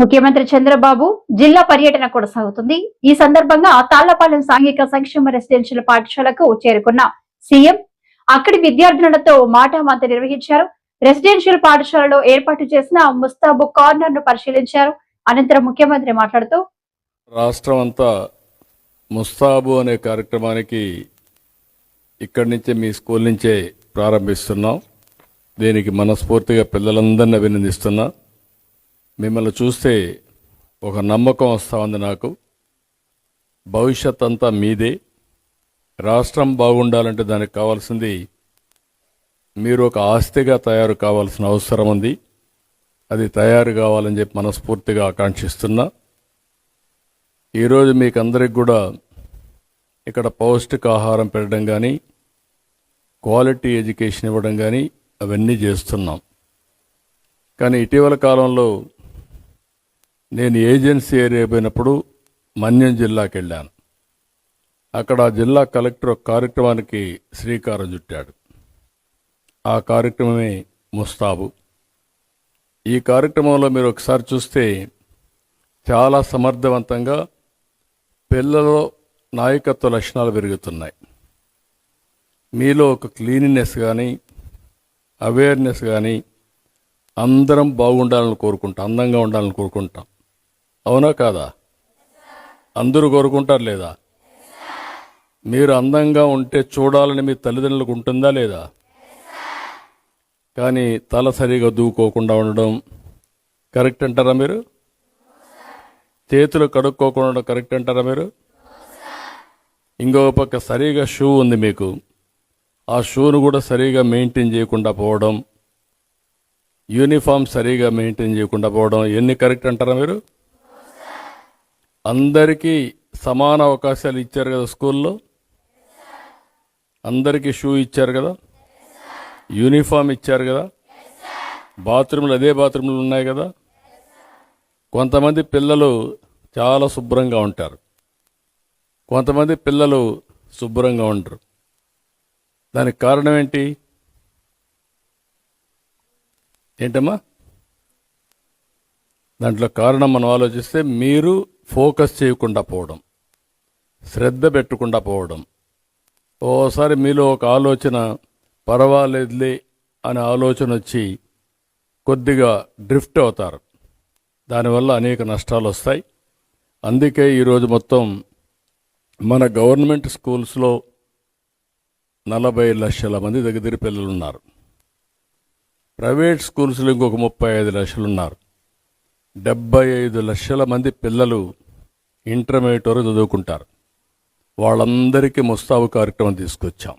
ముఖ్యమంత్రి చంద్రబాబు జిల్లా పర్యటన కొనసాగుతుంది. ఈ సందర్భంగా తాళ్లపాలెం సాంఘిక సంక్షేమ రెసిడెన్షియల్ పాఠశాలకు చేరుకున్న సీఎం అక్కడి విద్యార్థినులతో మాటామంతి నిర్వహించారు. రెసిడెన్షియల్ పాఠశాలలో ఏర్పాటు చేసిన ముస్తాబు కార్నర్ ను పరిశీలించారు. అనంతరం ముఖ్యమంత్రి మాట్లాడుతూ రాష్ట్రం అంతా ముస్తాబు అనే కార్యక్రమానికి ఇక్కడి నుంచే మీ స్కూల్ నుంచే ప్రారంభిస్తున్నాం. దీనికి మనస్ఫూర్తిగా పిల్లలందరినీ అభినందిస్తున్నా. మిమ్మల్ని చూస్తే ఒక నమ్మకం వస్తూ ఉంది నాకు. భవిష్యత్ అంతా మీదే. రాష్ట్రం బాగుండాలంటే దానికి కావాల్సింది మీరు ఒక ఆస్తిగా తయారు కావాల్సిన అవసరం ఉంది. అది తయారు కావాలని చెప్పి మనస్ఫూర్తిగా ఆకాంక్షిస్తున్నా. ఈరోజు మీకు అందరికి కూడా ఇక్కడ పౌష్టికాహారం పెట్టడం కానీ, క్వాలిటీ ఎడ్యుకేషన్ ఇవ్వడం కానీ అవన్నీ చేస్తున్నాం. కానీ ఇటీవల కాలంలో నేను ఏజెన్సీ ఏరియా పోయినప్పుడు మన్యం జిల్లాకి వెళ్ళాను. అక్కడ జిల్లా కలెక్టర్ ఒక కార్యక్రమానికి శ్రీకారం చుట్టాడు. ఆ కార్యక్రమమే ముస్తాబు. ఈ కార్యక్రమంలో మీరు ఒకసారి చూస్తే చాలా సమర్థవంతంగా పిల్లలలో నాయకత్వ లక్షణాలు పెరుగుతున్నాయి. మీలో ఒక క్లీనినెస్ కానీ, అవేర్నెస్ కానీ, అందరం బాగుండాలని కోరుకుంటాం, అందంగా ఉండాలని కోరుకుంటాం. అవునా కాదా? అందరూ కోరుకుంటారు లేదా? మీరు అందంగా ఉంటే చూడాలని మీ తల్లిదండ్రులకు ఉంటుందా లేదా? కానీ తల సరిగా దూకోకుండా ఉండడం కరెక్ట్ అంటారా మీరు? చేతులు కడుక్కోకుండా ఉండడం కరెక్ట్ అంటారా మీరు? ఇంకో పక్క సరిగా షూ ఉంది మీకు, ఆ షూను కూడా సరిగా మెయింటైన్ చేయకుండా పోవడం, యూనిఫామ్ సరిగా మెయింటైన్ చేయకుండా పోవడం, ఎన్ని కరెక్ట్ అంటారా మీరు? అందరికీ సమాన అవకాశాలు ఇచ్చారు కదా స్కూల్లో? అందరికీ షూ ఇచ్చారు కదా, యూనిఫామ్ ఇచ్చారు కదా, బాత్రూమ్లు అదే బాత్రూమ్లు ఉన్నాయి కదా. కొంతమంది పిల్లలు చాలా శుభ్రంగా ఉంటారు, కొంతమంది పిల్లలు శుభ్రంగా ఉండరు. దానికి కారణం ఏంటమ్మా? దాంట్లో కారణం మనం ఆలోచిస్తే మీరు ఫోకస్ చేయకుండా పోవడం, శ్రద్ధ పెట్టకుండా పోవడం. ఓసారి మీలో ఒక ఆలోచన పర్వాలేదులే అనే ఆలోచన వచ్చి కొద్దిగా డ్రిఫ్ట్ అవుతారు. దానివల్ల అనేక నష్టాలు వస్తాయి. అందుకే ఈరోజు మొత్తం మన గవర్నమెంట్ స్కూల్స్లో 40 లక్షల మంది దగ్గర పిల్లలు ఉన్నారు. ప్రైవేట్ స్కూల్స్లో ఇంకొక 35 లక్షలు ఉన్నారు. 75 లక్షల మంది పిల్లలు ఇంటర్మీడియట్ వరకు చదువుకుంటారు. వాళ్ళందరికీ ముస్తాబు కార్యక్రమం తీసుకొచ్చాం.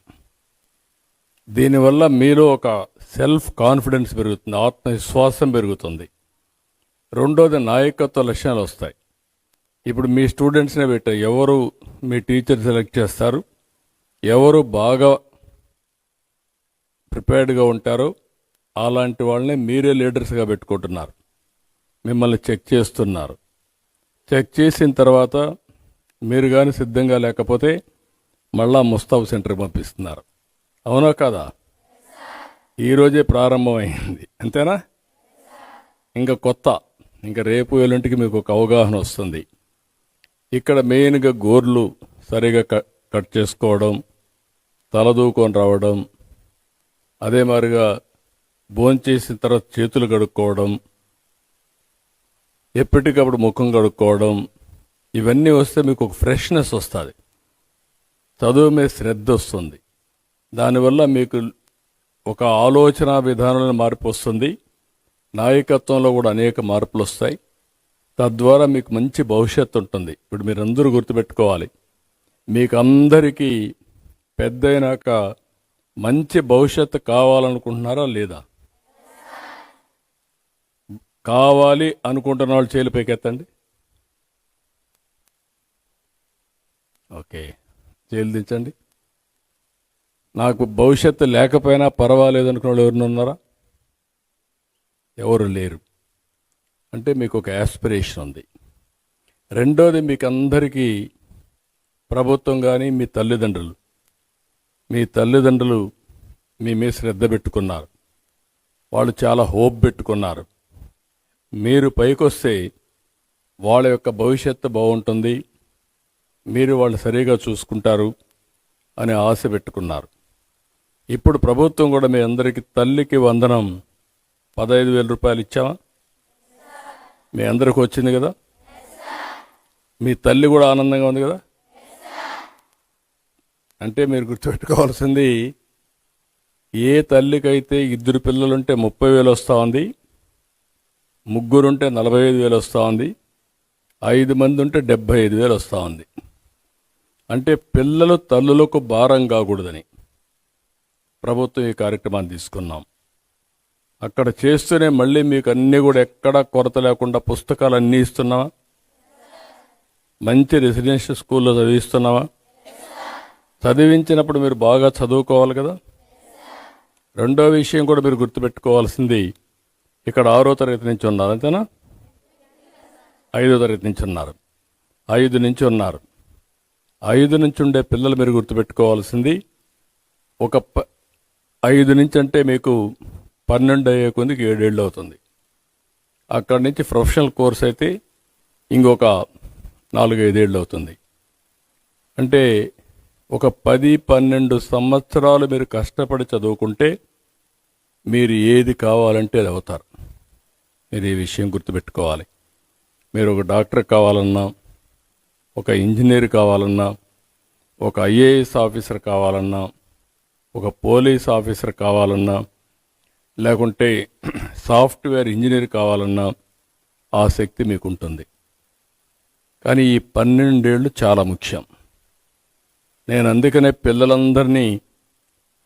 దీనివల్ల మీలో ఒక సెల్ఫ్ కాన్ఫిడెన్స్ పెరుగుతుంది, ఆత్మవిశ్వాసం పెరుగుతుంది. రెండోది నాయకత్వ లక్షణాలు వస్తాయి. ఇప్పుడు మీ స్టూడెంట్స్నే పెట్టారు, ఎవరు మీ టీచర్ సెలెక్ట్ చేస్తారు, ఎవరు బాగా ప్రిపేర్డ్గా ఉంటారో అలాంటి వాళ్ళని మీరే లీడర్స్గా పెట్టుకుంటున్నారు. మిమ్మల్ని చెక్ చేస్తున్నారు. చెక్ చేసిన తర్వాత మీరు కానీ సిద్ధంగా లేకపోతే మళ్ళా ముస్తాబు సెంటర్కి పంపిస్తున్నారు. అవునా కాదా? ఈరోజే ప్రారంభమైంది, అంతేనా? ఇంకా రేపు ఎల్లుంటికి మీకు ఒక అవగాహన వస్తుంది. ఇక్కడ మెయిన్గా గోర్లు సరిగా కట్ చేసుకోవడం, తలదూకొని రావడం, అదే మాదిరిగా భోంచేసిన తర్వాత చేతులు కడుక్కోవడం, ఎప్పటికప్పుడు ముఖం కడుక్కోవడం, ఇవన్నీ వస్తే మీకు ఒక ఫ్రెష్నెస్ వస్తుంది, చదువు మీద శ్రద్ధ వస్తుంది. దానివల్ల మీకు ఒక ఆలోచన విధానంలో మార్పు వస్తుంది. నాయకత్వంలో కూడా అనేక మార్పులు వస్తాయి. తద్వారా మీకు మంచి భవిష్యత్తు ఉంటుంది. ఇప్పుడు మీరందరూ గుర్తుపెట్టుకోవాలి, మీకు అందరికీ పెద్దయినాక మంచి భవిష్యత్తు కావాలనుకుంటున్నారా లేదా? కావాలి అనుకుంటున్న వాళ్ళు చేలు పైకెత్తండి. ఓకే, చేలు దించండి. నాకు భవిష్యత్తు లేకపోయినా పర్వాలేదు అనుకున్న వాళ్ళు ఎవరిని ఉన్నారా? ఎవరు లేరు. అంటే మీకు ఒక యాస్పిరేషన్ ఉంది. రెండోది, మీకు అందరికీ ప్రభుత్వం కానీ మీ తల్లిదండ్రులు మీ మీద శ్రద్ధ పెట్టుకున్నారు. వాళ్ళు చాలా హోప్ పెట్టుకున్నారు. మీరు పైకొస్తే వాళ్ళ యొక్క భవిష్యత్తు బాగుంటుంది, మీరు వాళ్ళు సరిగా చూసుకుంటారు అని ఆశ పెట్టుకున్నారు. ఇప్పుడు ప్రభుత్వం కూడా మీ అందరికీ తల్లికి వందనం 15,000 రూపాయలు ఇచ్చామా? మీ అందరికి వచ్చింది కదా? మీ తల్లి కూడా ఆనందంగా ఉంది కదా? అంటే మీరు గుర్తుపెట్టుకోవాల్సింది, ఏ తల్లికైతే 2 పిల్లలుంటే 30,000 వస్తూ ఉంది, 3 ఉంటే 45,000 వస్తూ ఉంది, 5 మంది ఉంటే 75,000 వస్తూ ఉంది. అంటే పిల్లలు తల్లులకు భారం కాకూడదని ప్రభుత్వం ఈ కార్యక్రమాన్ని తీసుకున్నాం. అక్కడ చేస్తూనే మళ్ళీ మీకు అన్నీ కూడా ఎక్కడా కొరత లేకుండా పుస్తకాలు అన్నీ ఇస్తున్నావా? మంచి రెసిడెన్షియల్ స్కూల్లో చదివిస్తున్నావా? చదివించినప్పుడు మీరు బాగా చదువుకోవాలి కదా. రెండో విషయం కూడా మీరు గుర్తుపెట్టుకోవాల్సింది, ఇక్కడ 6వ తరగతి నుంచి ఉన్నారు అంతేనా? 5వ తరగతి నుంచి ఉన్నారు, 5 నుంచి ఉన్నారు. 5 నుంచి ఉండే పిల్లలు మీరు గుర్తుపెట్టుకోవాల్సింది, ఒక 5 నుంచి అంటే మీకు 12 అయ్యే కొద్దికి 7 ఏళ్ళు అవుతుంది. అక్కడి నుంచి ప్రొఫెషనల్ కోర్స్ అయితే ఇంకొక 4-5 ఏళ్ళు అవుతుంది. అంటే ఒక 10-12 సంవత్సరాలు మీరు కష్టపడి చదువుకుంటే మీరు ఏది కావాలంటే అది అవుతారు. మీరు ఈ విషయం గుర్తుపెట్టుకోవాలి. మీరు ఒక డాక్టర్ కావాలన్నా, ఒక ఇంజనీర్ కావాలన్నా, ఒక ఐఏఎస్ ఆఫీసర్ కావాలన్నా, ఒక పోలీస్ ఆఫీసర్ కావాలన్నా, లేకుంటే సాఫ్ట్వేర్ ఇంజనీర్ కావాలన్నా ఆ శక్తి మీకు ఉంటుంది. కానీ ఈ 12 ఏళ్ళు చాలా ముఖ్యం. నేను అందుకనే పిల్లలందరినీ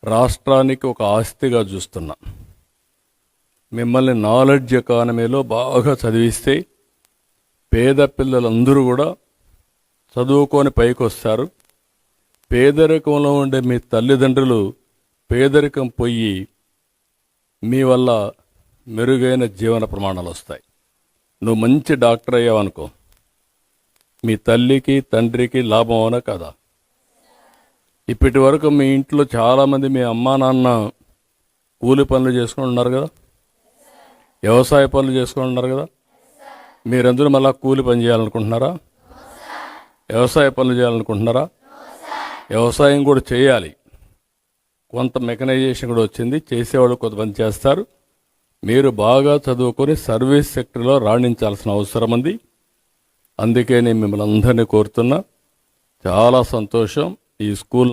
రాష్ట్రానికి ఒక ఆస్తిగా చూస్తున్నా. మిమ్మల్ని నాలెడ్జ్ ఎకానమీలో బాగా చదివిస్తే పేద పిల్లలందరూ కూడా చదువుకొని పైకి వస్తారు. పేదరికంలో ఉండే మీ తల్లిదండ్రులు పేదరికం పోయి మీ వల్ల మెరుగైన జీవన ప్రమాణాలు వస్తాయి. నువ్వు మంచి డాక్టర్ అయ్యావనుకో, మీ తల్లికి తండ్రికి లాభం అవునా కదా? ఇప్పటి వరకు మీ ఇంట్లో చాలామంది మీ అమ్మా నాన్న కూలి పనులు చేసుకుని ఉన్నారు కదా, వ్యవసాయ పనులు చేసుకుని ఉన్నారు కదా. మీరందరూ మళ్ళా కూలి పని చేయాలనుకుంటున్నారా? వ్యవసాయ పనులు చేయాలనుకుంటున్నారా? వ్యవసాయం కూడా చేయాలి. కొంత మెకనైజేషన్ కూడా వచ్చింది, చేసేవాళ్ళు కొంతమంది చేస్తారు. మీరు బాగా చదువుకొని సర్వీస్ సెక్టర్లో రాణించాల్సిన అవసరం ఉంది. అందుకే నేను మిమ్మల్ని అందరినీ కోరుతున్నా. చాలా సంతోషం. ఈ స్కూల్